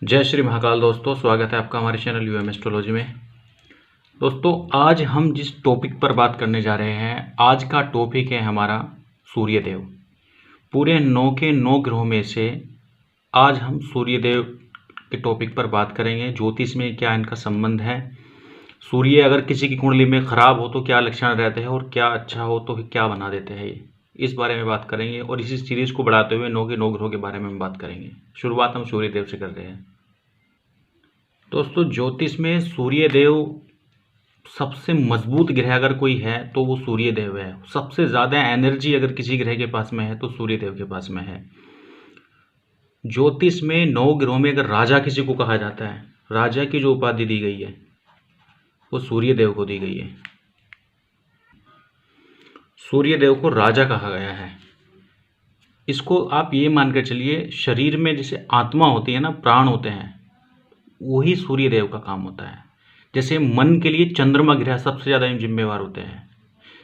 जय श्री महाकाल दोस्तों, स्वागत है आपका हमारे चैनल यूएम एस्ट्रोलॉजी में। दोस्तों, आज हम जिस टॉपिक पर बात करने जा रहे हैं, आज का टॉपिक है हमारा सूर्यदेव। पूरे 9 के 9 ग्रहों में से आज हम सूर्यदेव के टॉपिक पर बात करेंगे। ज्योतिष में क्या इनका संबंध है, सूर्य अगर किसी की कुंडली में खराब हो तो क्या लक्षण रहते हैं और क्या अच्छा हो तो क्या बना देते हैं, इस बारे में बात करेंगे। और इसी सीरीज को बढ़ाते हुए 9 के 9 ग्रहों के बारे में हम बात करेंगे। शुरुआत हम सूर्यदेव से कर रहे हैं। दोस्तों, ज्योतिष में सूर्यदेव सबसे मजबूत ग्रह अगर कोई है तो वो सूर्यदेव है। सबसे ज़्यादा एनर्जी अगर किसी ग्रह के पास में है तो सूर्यदेव के पास में है। ज्योतिष में 9 ग्रहों में अगर राजा किसी को कहा जाता है, राजा की जो उपाधि दी गई है वो सूर्यदेव को दी गई है। सूर्यदेव को राजा कहा गया है। इसको आप ये मानकर चलिए, शरीर में जैसे आत्मा होती है ना, प्राण होते हैं, वही सूर्यदेव का काम होता है। जैसे मन के लिए चंद्रमा ग्रह सबसे ज़्यादा जिम्मेवार होते हैं,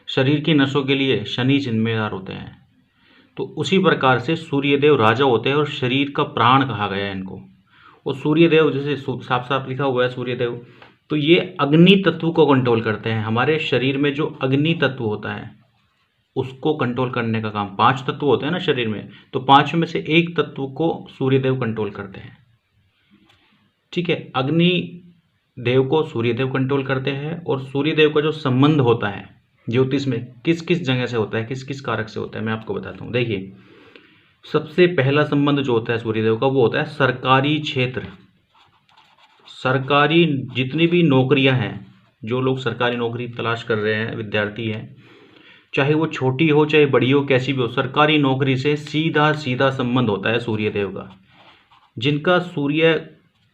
शरीर की नसों के लिए शनि जिम्मेदार होते हैं, तो उसी प्रकार से सूर्यदेव राजा होते हैं और शरीर का प्राण कहा गया है इनको। और सूर्यदेव जैसे साफ साफ लिखा हुआ है सूर्यदेव, तो ये अग्नि तत्व को कंट्रोल करते हैं। हमारे शरीर में जो अग्नि तत्व होता है उसको कंट्रोल करने का काम, 5 तत्व होते हैं ना शरीर में, तो 5 में से एक तत्व को सूर्यदेव कंट्रोल करते हैं। ठीक है, अग्नि देव को सूर्यदेव कंट्रोल करते हैं। और सूर्यदेव का जो संबंध होता है ज्योतिष में किस किस जगह से होता है, किस किस कारक से होता है, मैं आपको बताता हूँ। देखिए, सबसे पहला संबंध जो होता है सूर्यदेव का वो होता है सरकारी क्षेत्र। सरकारी जितनी भी नौकरियां हैं, जो लोग सरकारी नौकरी तलाश कर रहे हैं, विद्यार्थी हैं, चाहे वो छोटी हो चाहे बड़ी हो, कैसी भी हो, सरकारी नौकरी से सीधा सीधा संबंध होता है सूर्यदेव का। जिनका सूर्य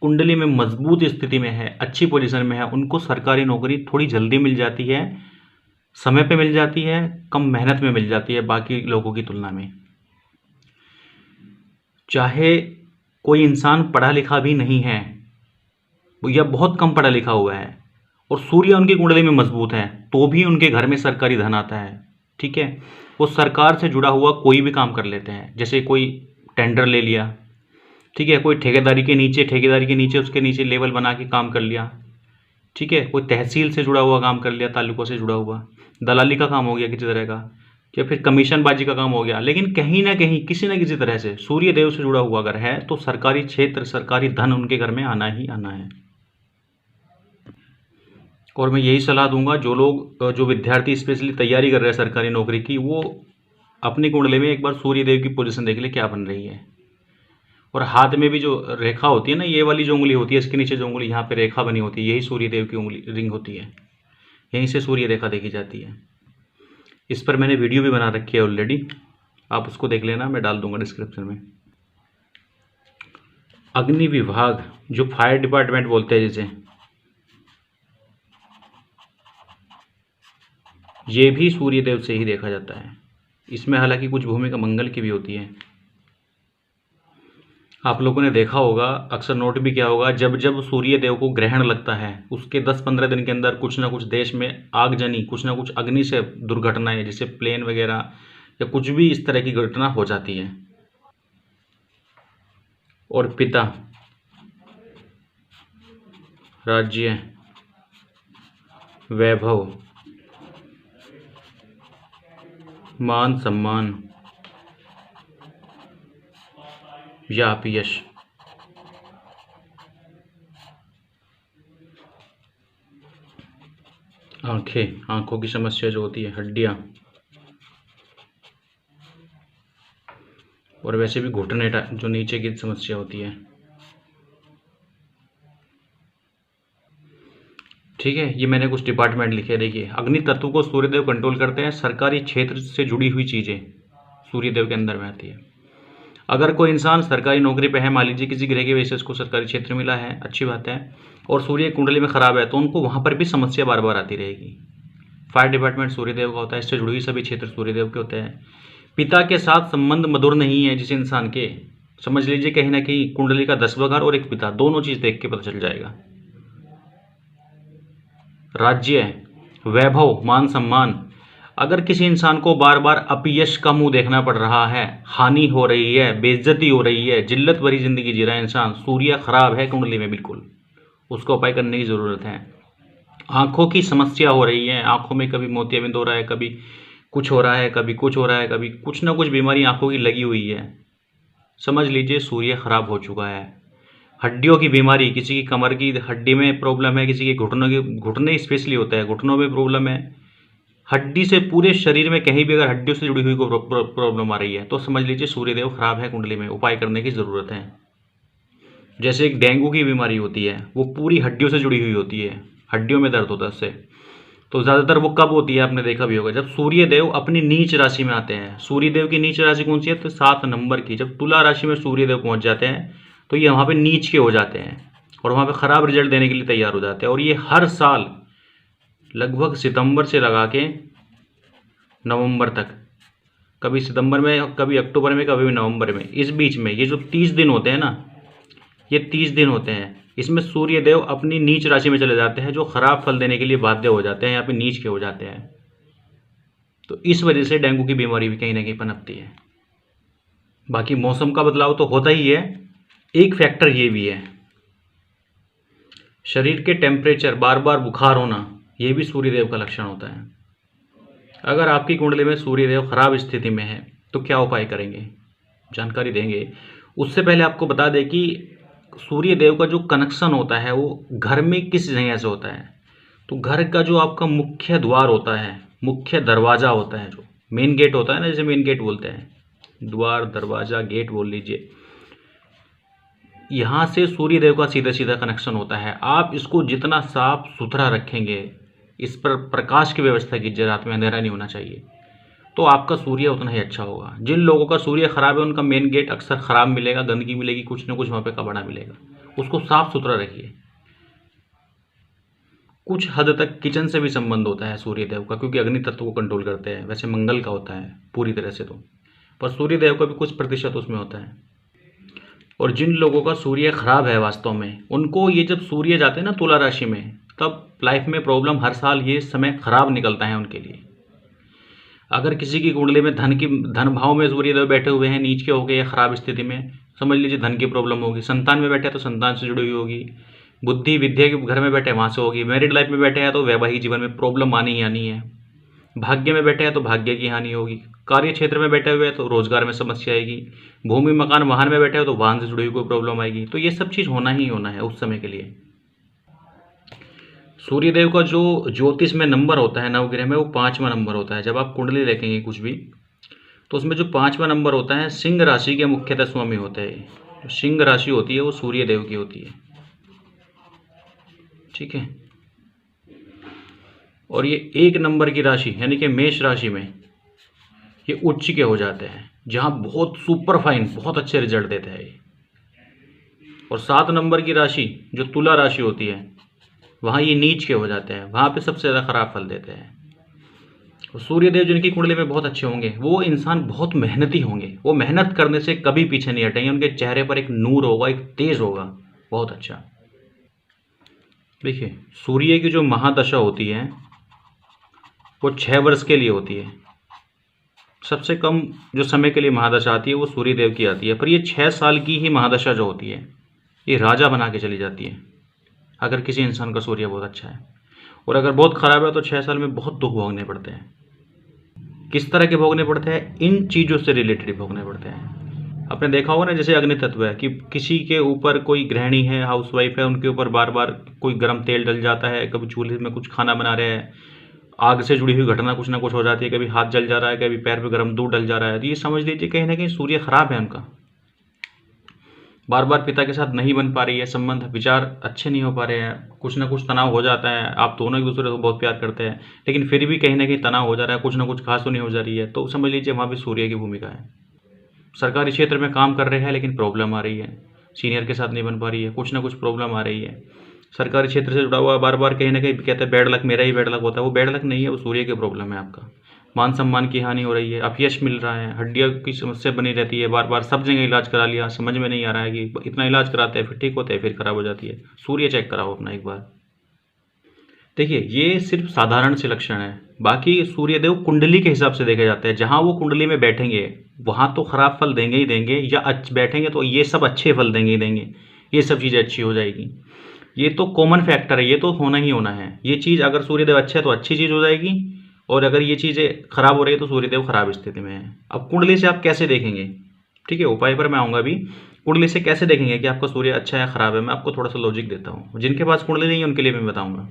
कुंडली में मजबूत स्थिति में है, अच्छी पोजीशन में है, उनको सरकारी नौकरी थोड़ी जल्दी मिल जाती है, समय पे मिल जाती है, कम मेहनत में मिल जाती है बाकी लोगों की तुलना में। चाहे कोई इंसान पढ़ा लिखा भी नहीं है या बहुत कम पढ़ा लिखा हुआ है और सूर्य उनकी कुंडली में मजबूत है, तो भी उनके घर में सरकारी धन आता है। ठीक है, वो सरकार से जुड़ा हुआ कोई भी काम कर लेते हैं। जैसे कोई टेंडर ले लिया, ठीक है, कोई ठेकेदारी के नीचे उसके नीचे लेवल बना के काम कर लिया। ठीक है, कोई तहसील से जुड़ा हुआ काम कर लिया, तालुकों से जुड़ा हुआ, दलाली का काम हो गया किसी तरह का, या फिर कमीशनबाजी का काम हो गया। लेकिन कहीं ना कहीं किसी न किसी तरह से सूर्यदेव से जुड़ा हुआ अगर है तो सरकारी क्षेत्र, सरकारी धन उनके घर में आना ही आना है। और मैं यही सलाह दूंगा, जो विद्यार्थी स्पेशली तैयारी कर रहे हैं सरकारी नौकरी की, वो अपनी कुंडली में एक बार सूर्यदेव की पोजीशन देख ले क्या बन रही है। और हाथ में भी जो रेखा होती है ना, ये वाली जो उंगली होती है, इसके नीचे जो उंगली यहाँ पे रेखा बनी होती है, यही सूर्यदेव की उंगली रिंग होती है। यहीं से सूर्य रेखा देखी जाती है। इस पर मैंने वीडियो भी बना रखी है ऑलरेडी, आप उसको देख लेना, मैं डाल दूंगा डिस्क्रिप्शन में। अग्नि विभाग, जो फायर डिपार्टमेंट बोलते हैं जिसे, ये भी सूर्यदेव से ही देखा जाता है। इसमें हालांकि कुछ भूमिका मंगल की भी होती है। आप लोगों ने देखा होगा, अक्सर नोट भी किया होगा, जब जब सूर्यदेव को ग्रहण लगता है उसके 10-15 दिन के अंदर कुछ ना कुछ देश में आगजनी, कुछ ना कुछ अग्नि से दुर्घटनाएं, जैसे प्लेन वगैरह या कुछ भी इस तरह की घटना हो जाती है। और पिता, राज्य, वैभव, मान सम्मान या अपयश, आंखें, आंखों की समस्या जो होती है, हड्डियां, और वैसे भी घुटने जो नीचे की समस्या होती है। ठीक है, ये मैंने कुछ डिपार्टमेंट लिखे। देखिए, अग्नि तत्व को सूर्यदेव कंट्रोल करते हैं। सरकारी क्षेत्र से जुड़ी हुई चीज़ें सूर्यदेव के अंदर में आती है। अगर कोई इंसान सरकारी नौकरी पे है, मान लीजिए किसी ग्रह की वजह से उसको सरकारी क्षेत्र मिला है, अच्छी बात है, और सूर्य कुंडली में खराब है, तो उनको वहाँ पर भी समस्या बार बार आती रहेगी। फायर डिपार्टमेंट सूर्यदेव का होता है, इससे जुड़ी हुई सभी क्षेत्र सूर्यदेव के होते हैं। पिता के साथ संबंध मधुर नहीं है जिस इंसान के, समझ लीजिए कहीं ना कहीं कुंडली का 10वां घर और एक पिता, दोनों चीज़ देख के पता चल जाएगा। राज्य, वैभव, मान सम्मान, अगर किसी इंसान को बार बार अपयश का मुंह देखना पड़ रहा है, हानि हो रही है, बेइज्जती हो रही है, जिल्लत भरी जिंदगी जी रहा है इंसान, सूर्य खराब है कुंडली में, बिल्कुल उसको उपाय करने की ज़रूरत है। आंखों की समस्या हो रही है, आंखों में कभी मोतियाबिंद हो रहा है, कभी कुछ हो रहा है, कभी कुछ हो रहा है, कभी कुछ ना कुछ बीमारी आंखों की लगी हुई है, समझ लीजिए सूर्य खराब हो चुका है। हड्डियों की बीमारी, किसी की कमर की हड्डी में प्रॉब्लम है, किसी के घुटने स्पेशली होता है, घुटनों में प्रॉब्लम है, हड्डी से पूरे शरीर में कहीं भी अगर हड्डियों से जुड़ी हुई कोई प्रॉब्लम आ रही है तो समझ लीजिए सूर्यदेव खराब है कुंडली में, उपाय करने की ज़रूरत है। जैसे एक डेंगू की बीमारी होती है, वो पूरी हड्डियों से जुड़ी हुई होती है, हड्डियों में दर्द होता है उससे। तो ज़्यादातर वो कब होती है, आपने देखा भी होगा, जब सूर्यदेव अपनी नीच राशि में आते हैं। सूर्यदेव की नीच राशि कौन सी है, तो 7 नंबर की। जब तुला राशि में सूर्यदेव पहुंच जाते हैं तो ये वहाँ पे नीच के हो जाते हैं और वहाँ पे ख़राब रिजल्ट देने के लिए तैयार हो जाते हैं। और ये हर साल लगभग सितंबर से लगा के नवंबर तक, कभी सितंबर में, कभी अक्टूबर में, कभी नवंबर में, इस बीच में ये जो 30 दिन होते हैं ना, ये 30 दिन होते हैं, इसमें सूर्यदेव अपनी नीच राशि में चले जाते हैं, जो खराब फल देने के लिए बाध्य हो जाते हैं, यहाँ पे नीच के हो जाते हैं। तो इस वजह से डेंगू की बीमारी भी कहीं ना कहीं पनपती है। बाकी मौसम का बदलाव तो होता ही है, एक फैक्टर ये भी है, शरीर के टेम्परेचर, बार बार बुखार होना, ये भी सूर्यदेव का लक्षण होता है। अगर आपकी कुंडली में सूर्यदेव खराब स्थिति में है तो क्या उपाय करेंगे, जानकारी देंगे। उससे पहले आपको बता दें कि सूर्यदेव का जो कनेक्शन होता है वो घर में किस जगह से होता है। तो घर का जो आपका मुख्य द्वार होता है, मुख्य दरवाज़ा होता है, जो मेन गेट होता है ना, जैसे मेन गेट बोलते हैं, द्वार, दरवाज़ा, गेट बोल लीजिए, यहाँ से सूर्यदेव का सीधा सीधा कनेक्शन होता है। आप इसको जितना साफ सुथरा रखेंगे, इस पर प्रकाश की व्यवस्था कीजिए, रात में अंधेरा नहीं होना चाहिए, तो आपका सूर्य उतना ही अच्छा होगा। जिन लोगों का सूर्य खराब है उनका मेन गेट अक्सर खराब मिलेगा, गंदगी मिलेगी, कुछ ना कुछ वहाँ पे कबाड़ा मिलेगा, उसको साफ सुथरा रखिए। कुछ हद तक किचन से भी संबंध होता है सूर्यदेव का, क्योंकि अग्नि तत्व को कंट्रोल करते हैं। वैसे मंगल का होता है पूरी तरह से तो, पर सूर्यदेव का भी कुछ प्रतिशत उसमें होता है। और जिन लोगों का सूर्य खराब है वास्तव में, उनको ये जब सूर्य जाते हैं ना तुला राशि में, तब लाइफ में प्रॉब्लम, हर साल ये समय खराब निकलता है उनके लिए। अगर किसी की कुंडली में धन भाव में सूर्यदेव बैठे हुए हैं, नीच के हो गए या खराब स्थिति में, समझ लीजिए धन की प्रॉब्लम होगी। संतान में बैठे हैं तो संतान से जुड़ी हुई होगी, बुद्धि विद्या के घर में बैठे हैं वहाँ से होगी, मैरिड लाइफ में बैठे हैं तो वैवाहिक जीवन में प्रॉब्लम आनी ही आनी है, भाग्य में बैठे हैं तो भाग्य की हानि होगी, कार्य क्षेत्र में बैठे हुए हैं तो रोजगार में समस्या आएगी, भूमि मकान वाहन में बैठे हो तो वाहन से जुड़ी हुई कोई प्रॉब्लम आएगी। तो ये सब चीज़ होना ही होना है उस समय के लिए। सूर्यदेव का जो ज्योतिष में नंबर होता है नवग्रह में, वो 5वां नंबर होता है। जब आप कुंडली देखेंगे कुछ भी, तो उसमें जो 5वां नंबर होता है, सिंह राशि के मुख्यतः स्वामी होते हैं। जो सिंह राशि होती है वो सूर्यदेव की होती है, ठीक है। और ये 1 नंबर की राशि यानी कि मेष राशि में ये उच्च के हो जाते हैं, जहाँ बहुत सुपर फाइन, बहुत अच्छे रिजल्ट देते हैं ये। और 7 नंबर की राशि जो तुला राशि होती है, वहाँ ये नीच के हो जाते हैं, वहाँ पे सबसे ज़्यादा खराब फल देते हैं। और सूर्यदेव जिनकी कुंडली में बहुत अच्छे होंगे, वो इंसान बहुत मेहनती होंगे, वो मेहनत करने से कभी पीछे नहीं हटेंगे, उनके चेहरे पर एक नूर होगा, एक तेज होगा, बहुत अच्छा। देखिए, सूर्य की जो महादशा होती है वो 6 वर्ष के लिए होती है। सबसे कम जो समय के लिए महादशा आती है वो सूर्यदेव की आती है, पर ये 6 साल की ही महादशा जो होती है, ये राजा बना के चली जाती है अगर किसी इंसान का सूर्य बहुत अच्छा है। और अगर बहुत खराब है तो 6 साल में बहुत दुख भोगने पड़ते हैं। किस तरह के भोगने पड़ते हैं, इन चीज़ों से रिलेटेड भोगने पड़ते हैं। आपने देखा होगा ना, जैसे अग्नि तत्व है कि किसी के ऊपर, कोई गृहिणी है, हाउसवाइफ है, उनके ऊपर बार बार कोई गर्म तेल डल जाता है, कभी चूल्हे में कुछ खाना बना रहे हैं, आग से जुड़ी हुई घटना कुछ ना कुछ हो जाती है, कभी हाथ जल जा रहा है, कभी पैर पे गर्म दूध डल जा रहा है, तो ये समझ लीजिए कहीं ना कहीं सूर्य खराब है उनका। बार बार पिता के साथ नहीं बन पा रही है संबंध, विचार अच्छे नहीं हो पा रहे हैं, कुछ ना कुछ तनाव हो जाता है। आप दोनों एक दूसरे को बहुत प्यार करते हैं, लेकिन फिर भी कहीं ना कहीं तनाव हो जा रहा है, कुछ ना कुछ खास नहीं हो जा रही है, तो समझ लीजिए वहाँ भी सूर्य की भूमिका है। सरकारी क्षेत्र में काम कर रहे हैं लेकिन प्रॉब्लम आ रही है, सीनियर के साथ नहीं बन पा रही है, कुछ ना कुछ प्रॉब्लम आ रही है। सरकारी क्षेत्र से जुड़ा हुआ बार बार कहीं ना कहीं कहते हैं बैड लक, मेरा ही बैड लक होता है, वो बैड लक नहीं है, वो सूर्य की प्रॉब्लम है। आपका मान सम्मान की हानि हो रही है, अपयश मिल रहा है, हड्डियों की समस्या बनी रहती है, बार बार सब जगह इलाज करा लिया, समझ में नहीं आ रहा है कि इतना इलाज कराते हैं फिर ठीक होते हैं, फिर खराब हो जाती है। सूर्य चेक कराओ अपना एक बार। देखिए, ये सिर्फ साधारण से लक्षण है। बाकी सूर्यदेव कुंडली के हिसाब से देखे जाते हैं। जहाँ वो कुंडली में बैठेंगे वहाँ तो खराब फल देंगे ही देंगे, या बैठेंगे तो ये सब अच्छे फल देंगे ही देंगे। ये सब चीज़ें अच्छी हो जाएगी। ये तो कॉमन फैक्टर है, ये तो होना ही होना है। ये चीज़ अगर सूर्यदेव अच्छा है तो अच्छी चीज़ हो जाएगी, और अगर ये चीज़ें खराब हो रही है तो सूर्यदेव खराब स्थिति में है। अब कुंडली से आप कैसे देखेंगे? ठीक है, उपाय पर मैं आऊँगा अभी। कुंडली से कैसे देखेंगे कि आपका सूर्य अच्छा है खराब है? मैं आपको थोड़ा सा लॉजिक देता हूँ। जिनके पास कुंडली नहीं है उनके लिए मैं बताऊँगा।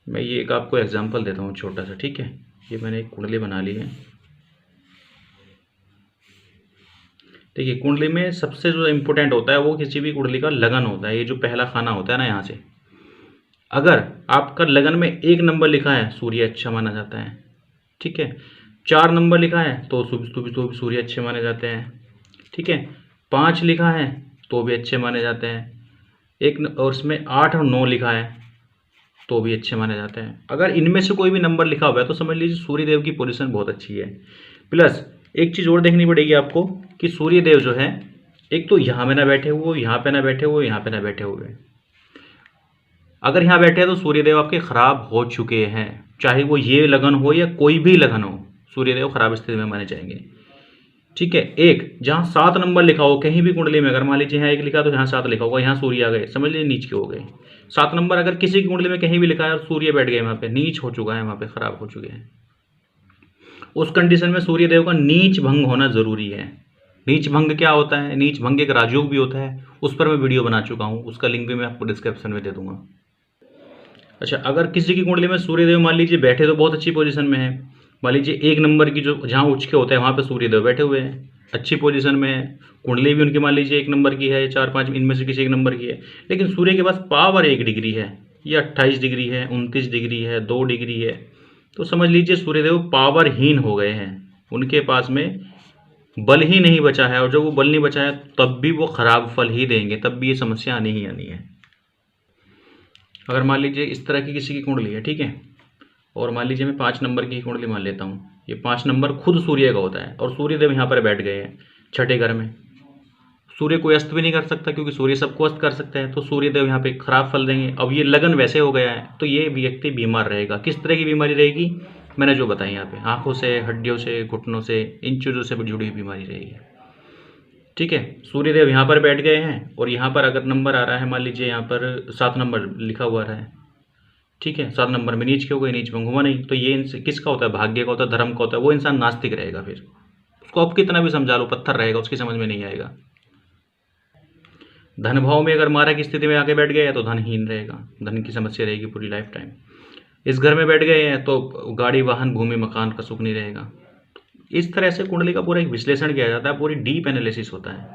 मैं ये एक आपको एग्जांपल देता हूँ छोटा सा, ठीक है। ये मैंने एक कुंडली बना ली है। देखिए, कुंडली में सबसे जो इम्पोर्टेंट होता है वो किसी भी कुंडली का लगन होता है। ये जो पहला खाना होता है ना, यहाँ से अगर आपका लगन में 1 नंबर लिखा है, सूर्य अच्छा माना जाता है। ठीक है, 4 नंबर लिखा है तो सूर्य अच्छे माने जाते हैं। ठीक है, 5 लिखा है तो भी अच्छे माने जाते हैं। और इसमें 8 और 9 लिखा है तो भी अच्छे माने जाते हैं। अगर इनमें से कोई भी नंबर लिखा हुआ है तो समझ लीजिए सूर्यदेव की पोजीशन बहुत अच्छी है। प्लस एक चीज़ और देखनी पड़ेगी आपको कि सूर्यदेव जो है, एक तो यहाँ में ना बैठे हुए, यहाँ पे ना बैठे हुए, यहाँ पे ना बैठे हुए। अगर यहाँ बैठे हैं तो सूर्यदेव आपके खराब हो चुके हैं। चाहे वो ये लगन हो या कोई भी लगन हो, सूर्यदेव खराब स्थिति में माने जाएंगे। ठीक है, एक जहाँ 7 नंबर लिखा हो कहीं भी कुंडली में, अगर मान लीजिए यहाँ 1 लिखा तो यहाँ 7 लिखा होगा, यहाँ सूर्य आ गए, समझ लीजिए नीच के हो गए। 7 नंबर अगर किसी की कुंडली में कहीं भी लिखा है और सूर्य बैठ गए वहाँ पे, नीच हो चुका है, वहाँ पे खराब हो चुके हैं। उस कंडीशन में सूर्यदेव का नीच भंग होना जरूरी है। नीच भंग क्या होता है? नीच भंग एक राजयोग भी होता है, उस पर मैं वीडियो बना चुका हूँ, उसका लिंक भी मैं आपको डिस्क्रिप्शन में दे दूंगा। अच्छा, अगर किसी की कुंडली में सूर्यदेव मान लीजिए बैठे तो बहुत अच्छी पोजीशन में है। मान लीजिए 1 नंबर की जो जहाँ उच्च के होता है वहाँ पे सूर्यदेव बैठे हुए हैं, अच्छी पोजीशन में है। कुंडली भी उनकी मान लीजिए 1 नंबर की है, 4-5 इनमें से किसी 1 नंबर की है, लेकिन सूर्य के पास पावर 1 डिग्री है, या 28 डिग्री है, 29 डिग्री है, 2 डिग्री है, तो समझ लीजिए सूर्यदेव पावरहीन हो गए हैं। उनके पास में बल ही नहीं बचा है, और जब वो बल नहीं बचा है तब भी वो खराब फल ही देंगे, तब भी ये समस्या आनी ही आनी है। अगर मान लीजिए इस तरह की किसी की कुंडली है, ठीक है, और मान लीजिए मैं 5 नंबर की कुंडली मान लेता हूँ। ये 5 नंबर खुद सूर्य का होता है और सूर्यदेव यहाँ पर बैठ गए हैं छठे घर में। सूर्य कोई अस्त भी नहीं कर सकता, क्योंकि सूर्य सबको अस्त कर सकता है, तो सूर्यदेव यहाँ पे खराब फल देंगे। अब ये लगन वैसे हो गया है तो ये व्यक्ति बीमार रहेगा। किस तरह की बीमारी रहेगी? मैंने जो बताई यहाँ पे, आंखों से, हड्डियों से, घुटनों से, इन चीज़ों से जुड़ी हुई बीमारी रहेगी। ठीक है, सूर्यदेव यहाँ पर बैठ गए हैं, और यहाँ पर अगर नंबर आ रहा है, मान लीजिए यहाँ पर 7 नंबर लिखा हुआ है, ठीक है, 7 नंबर में नीच के हो गए, नीच भंग हुआ नहीं, तो ये किसका होता है? भाग्य का होता है, धर्म का होता है। वो इंसान नास्तिक रहेगा, फिर उसको आप कितना भी समझा लो पत्थर रहेगा, उसकी समझ में नहीं आएगा। धन भाव में अगर मारा की स्थिति में आके बैठ गए हैं तो धनहीन रहेगा, धन की समस्या रहेगी पूरी लाइफ टाइम। इस घर में बैठ गए हैं तो गाड़ी, वाहन, भूमि, मकान का सुख नहीं रहेगा। इस तरह से कुंडली का पूरा एक विश्लेषण किया जाता है, पूरी डीप एनालिसिस होता है,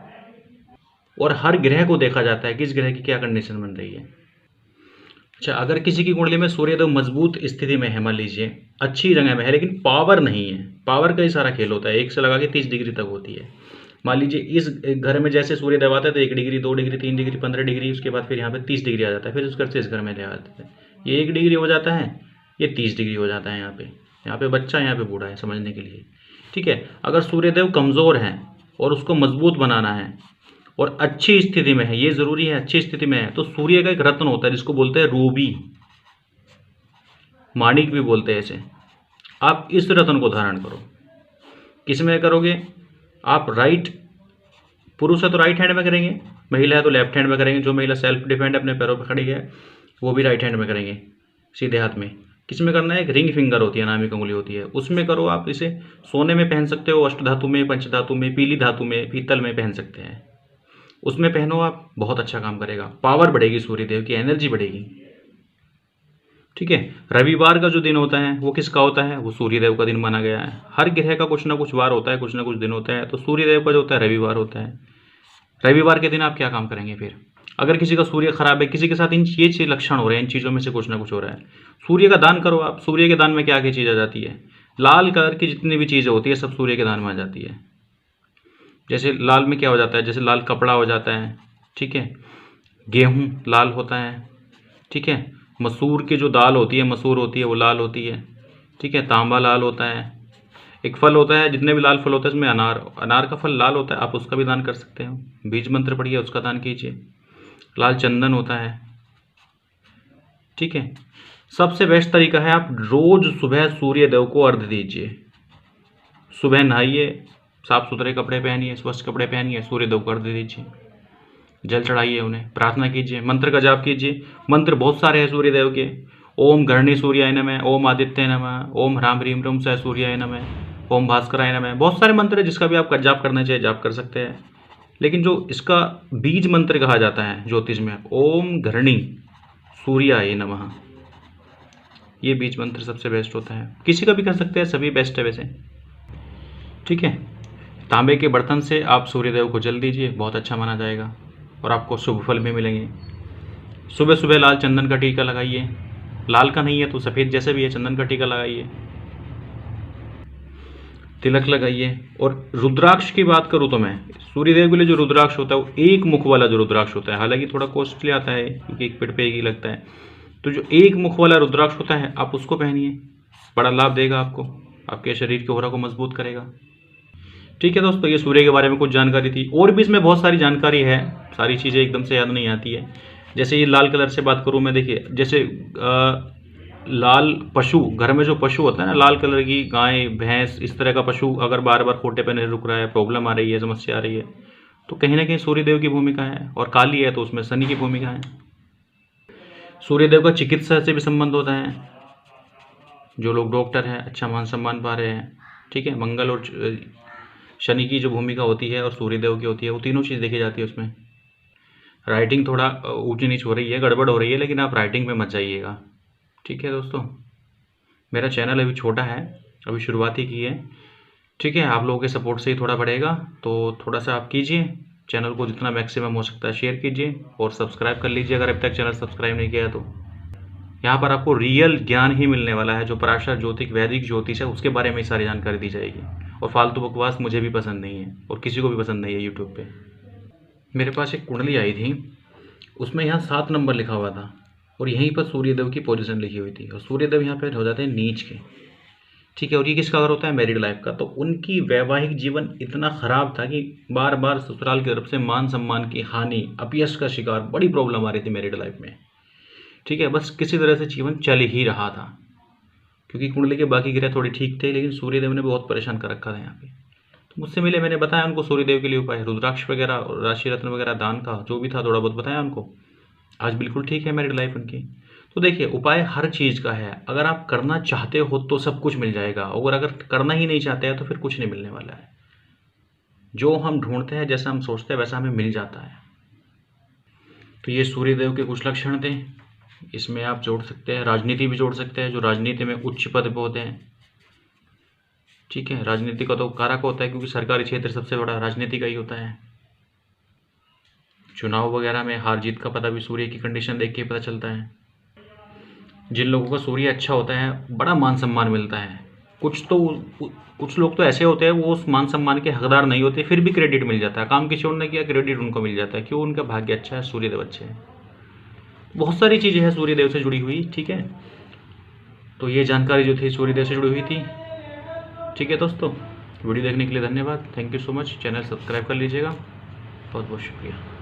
और हर ग्रह को देखा जाता है कि इस ग्रह की क्या कंडीशन बन रही है। अच्छा, अगर किसी की कुंडली में सूर्यदेव मजबूत स्थिति में है, मान लीजिए अच्छी जगह में है, लेकिन पावर नहीं है, पावर का ही सारा खेल होता है, 1 से लगा के 30 डिग्री तक होती है। मान लीजिए इस घर में जैसे सूर्यदेव आता है तो 1 डिग्री, 2 डिग्री, 3 डिग्री, 15 डिग्री, उसके बाद फिर यहाँ पे 30 डिग्री आ जाता है, फिर उस घर से इस घर में ले आता है, ये 1 डिग्री हो जाता है, ये 30 डिग्री हो जाता है। यहाँ पे बच्चा, यहाँ पे बूढ़ा है, समझने के लिए। ठीक है, अगर सूर्यदेव कमज़ोर हैं और उसको मजबूत बनाना है और अच्छी स्थिति में है, ये ज़रूरी है अच्छी स्थिति में है, तो सूर्य का एक रत्न होता है जिसको बोलते हैं रूबी, माणिक भी बोलते हैं इसे। आप इस रत्न को धारण करो। किस में करोगे आप? राइट, पुरुष है तो राइट हैंड में करेंगे, महिला है तो लेफ्ट हैंड में करेंगे। जो महिला सेल्फ डिफेंड अपने पैरों पर खड़ी है वो भी राइट हैंड में करेंगे, सीधे हाथ में। किस में करना है? एक रिंग फिंगर होती है, नामी कंगुली होती है, उसमें करो आप। इसे सोने में पहन सकते हो, अष्ट धातु में, पंच धातु में, पीली धातु में, पीतल में पहन सकते हैं। उसमें पहनो आप, बहुत अच्छा काम करेगा, पावर बढ़ेगी, सूर्यदेव की एनर्जी बढ़ेगी। ठीक है, रविवार का जो दिन होता है वो किसका होता है? वो सूर्यदेव का दिन माना गया है। हर ग्रह का कुछ ना कुछ वार होता है, कुछ ना कुछ दिन होता है, तो सूर्यदेव का जो होता है रविवार होता है। रविवार के दिन आप क्या काम करेंगे फिर? अगर किसी का सूर्य खराब है, किसी के साथ ये लक्षण हो रहे हैं, इन चीज़ों में से कुछ ना कुछ हो रहा है, सूर्य का दान करो आप। सूर्य के दान में क्या क्या चीज़ आ जाती है? लाल कलर की जितनी भी चीज़ें होती है सब सूर्य के दान में आ जाती है। जैसे लाल में क्या हो जाता है? जैसे लाल कपड़ा हो जाता है, ठीक है, गेहूँ लाल होता है, ठीक है, मसूर की जो दाल होती है, मसूर होती है, वो लाल होती है, ठीक है, तांबा लाल होता है। एक फल होता है, जितने भी लाल फल होते हैं इसमें अनार का फल लाल होता है, आप उसका भी दान कर सकते हो। बीज मंत्र पढ़िए, उसका दान कीजिए। लाल चंदन होता है, ठीक है। सबसे बेस्ट तरीका है आप रोज सुबह सूर्य देव को अर्घ्य दीजिए। सुबह नहाइए, साफ सुथरे कपड़े पहनिए, स्वच्छ कपड़े पहनिए, सूर्य देव को अर्घ्य दीजिए, जल चढ़ाइए, उन्हें प्रार्थना कीजिए, मंत्र का जाप कीजिए। मंत्र बहुत सारे हैं सूर्य देव के। ओम घरणी सूर्याय नमः, ओम आदित्य नमः, ओम ह्राम ह्रीम ह्रूम स सूर्याय नमः, ओम भास्कराय नमः। बहुत सारे मंत्र है, जिसका भी आप जाप करना चाहिए जाप कर सकते हैं। लेकिन जो इसका बीज मंत्र कहा जाता है ज्योतिष में, ओम घरणी सूर्याय नमः, ये बीज मंत्र सबसे बेस्ट होता है। किसी का भी कर सकते हैं, सभी बेस्ट है वैसे, ठीक है। तांबे के बर्तन से आप सूर्यदेव को जल दीजिए, बहुत अच्छा माना जाएगा और आपको शुभ फल भी मिलेंगे। सुबह सुबह लाल चंदन का टीका लगाइए, लाल का नहीं है तो सफ़ेद जैसे भी है चंदन का टीका लगाइए, तिलक लगाइए। और रुद्राक्ष की बात करूँ तो मैं सूर्यदेव के लिए जो रुद्राक्ष होता है वो एक मुख वाला जो रुद्राक्ष होता है, हालांकि थोड़ा कॉस्टली आता है क्योंकि एक पेड़ पे एक ही लगता है, तो जो एक मुख वाला रुद्राक्ष होता है आप उसको पहनिए, बड़ा लाभ देगा आपको, आपके शरीर के ऑरा को मजबूत करेगा। ठीक है दोस्तों, ये सूर्य के बारे में कुछ जानकारी थी, और भी इसमें बहुत सारी जानकारी है, सारी चीज़ें एकदम से याद नहीं आती है। जैसे ये लाल कलर से बात करूँ मैं, देखिए जैसे लाल पशु, घर में जो पशु होता है ना, लाल कलर की गाय भैंस, इस तरह का पशु अगर बार बार खोटे पे नहीं रुक रहा है, प्रॉब्लम आ रही है, समस्या आ रही है, तो कहीं ना कहीं सूर्यदेव की भूमिका है। और काली है तो उसमें शनि की भूमिका है। सूर्यदेव का चिकित्सा से भी संबंध होता है। जो लोग डॉक्टर हैं अच्छा मान सम्मान पा रहे हैं, ठीक है। मंगल और शनि की जो भूमिका होती है और सूर्यदेव की होती है, वो तीनों चीज़ देखी जाती है उसमें। राइटिंग थोड़ा ऊंची नीच हो रही है, गड़बड़ हो रही है, लेकिन आप राइटिंग पे मत जाइएगा, ठीक है दोस्तों। मेरा चैनल अभी छोटा है, अभी शुरुआत ही की है, ठीक है। आप लोगों के सपोर्ट से ही थोड़ा बढ़ेगा, तो थोड़ा सा आप कीजिए, चैनल को जितना मैक्सिमम हो सकता है शेयर कीजिए और सब्सक्राइब कर लीजिए अगर अभी तक चैनल सब्सक्राइब नहीं किया है तो। यहाँ पर आपको रियल ज्ञान ही मिलने वाला है, जो पराशर ज्योतिष वैदिक ज्योतिष है उसके बारे में ही सारी जानकारी दी जाएगी। और फालतू बकवास मुझे भी पसंद नहीं है और किसी को भी पसंद नहीं है यूट्यूब पे। मेरे पास एक कुंडली आई थी, उसमें यहाँ 7 नंबर लिखा हुआ था और यहीं पर सूर्यदेव की पोजीशन लिखी हुई थी, और सूर्यदेव यहाँ पर हो जाते हैं नीच के, ठीक है। और ये किसका अगर होता है, मैरिड लाइफ का। तो उनकी वैवाहिक जीवन इतना ख़राब था कि बार बार ससुराल की तरफ से मान सम्मान की हानि, अपयश का शिकार, बड़ी प्रॉब्लम आ रही थी मैरिड लाइफ में, ठीक है। बस किसी तरह से जीवन चल ही रहा था, क्योंकि कुंडली के बाकी ग्रह थोड़े ठीक थे, लेकिन सूर्यदेव ने बहुत परेशान कर रखा था यहाँ पे। तो मुझसे मिले, मैंने बताया उनको सूर्यदेव के लिए उपाय, रुद्राक्ष वगैरह, राशि रत्न वगैरह, दान का जो भी था थोड़ा बहुत बताया उनको। आज बिल्कुल ठीक है मैरिड लाइफ उनकी। तो देखिए, उपाय हर चीज़ का है, अगर आप करना चाहते हो तो सब कुछ मिल जाएगा, और अगर करना ही नहीं चाहते हैं तो फिर कुछ नहीं मिलने वाला है। जो हम ढूंढते हैं, जैसा हम सोचते हैं वैसा हमें मिल जाता है। तो ये सूर्यदेव के कुछ लक्षण थे, इसमें आप जोड़ सकते हैं, राजनीति भी जोड़ सकते हैं, जो राजनीति में उच्च पद पे होते हैं, ठीक है। राजनीति का तो कारक होता है, क्योंकि सरकारी क्षेत्र सबसे बड़ा राजनीति का ही होता है। चुनाव वगैरह में हार जीत का पता भी सूर्य की कंडीशन देख के पता चलता है। जिन लोगों का सूर्य अच्छा होता है बड़ा मान सम्मान मिलता है। कुछ लोग तो ऐसे होते हैं वो उस मान सम्मान के हकदार नहीं होते, फिर भी क्रेडिट मिल जाता है, काम किसी और ने किया क्रेडिट उनको मिल जाता है, क्यों? उनका भाग्य अच्छा है, सूर्यदेव अच्छे हैं। बहुत सारी चीज़ें हैं सूर्यदेव से जुड़ी हुई, ठीक है। तो ये जानकारी जो थी सूर्यदेव से जुड़ी हुई थी, ठीक है दोस्तों। वीडियो देखने के लिए धन्यवाद, thank you so much. Channel subscribe कर लीजिएगा, बहुत बहुत शुक्रिया।